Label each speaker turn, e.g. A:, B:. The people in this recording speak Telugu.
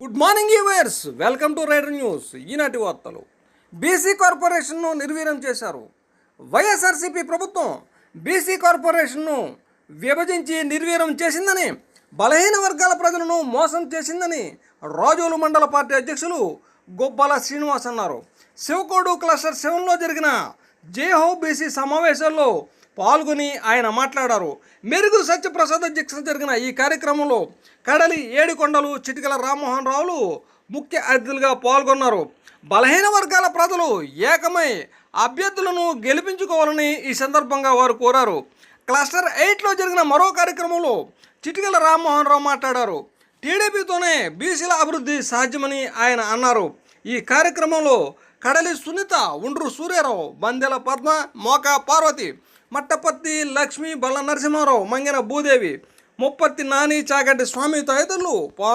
A: Good morning viewers, welcome to Rider News. ఈనాటి వార్తలు. బీసీ కార్పొరేషన్ను నిర్వీర్యం చేశారు. వైఎస్ఆర్సీపీ ప్రభుత్వం బీసీ కార్పొరేషన్ను విభజించి నిర్వీర్యం చేసిందని, బలహీన వర్గాల ప్రజలను మోసం చేసిందని రాజోలు మండల పార్టీ అధ్యక్షులు గొబ్బల శ్రీనివాస్ అన్నారు. శివకోడు క్లస్టర్ 7లో జరిగిన జేహో బీసీ సమావేశాల్లో పాల్గొని ఆయన మాట్లాడారు. మెరుగు సత్యప్రసాద్ అధ్యక్షత జరిగిన ఈ కార్యక్రమంలో కడలి ఏడుకొండలు, చిటికల రామ్మోహన్ రావులు ముఖ్య అతిథులుగా పాల్గొన్నారు. బలహీన వర్గాల ప్రజలు ఏకమై అభ్యర్థులను గెలిపించుకోవాలని ఈ సందర్భంగా వారు కోరారు. క్లస్టర్ 8లో జరిగిన మరో కార్యక్రమంలో చిటికల రామ్మోహన్ రావు మాట్లాడారు. టీడీపీతోనే బీసీల అభివృద్ధి సాధ్యమని ఆయన అన్నారు. ఈ కార్యక్రమంలో కడలి సునీత, ఉండ్రు సూర్యారావు, బందెల పద్మ, మోకా పార్వతి, మట్టపత్తి లక్ష్మి, బల్ల నరసింహారావు, మంగెన భూదేవి, ముప్పత్తి నాని, చాగంటి స్వామి తదితరులు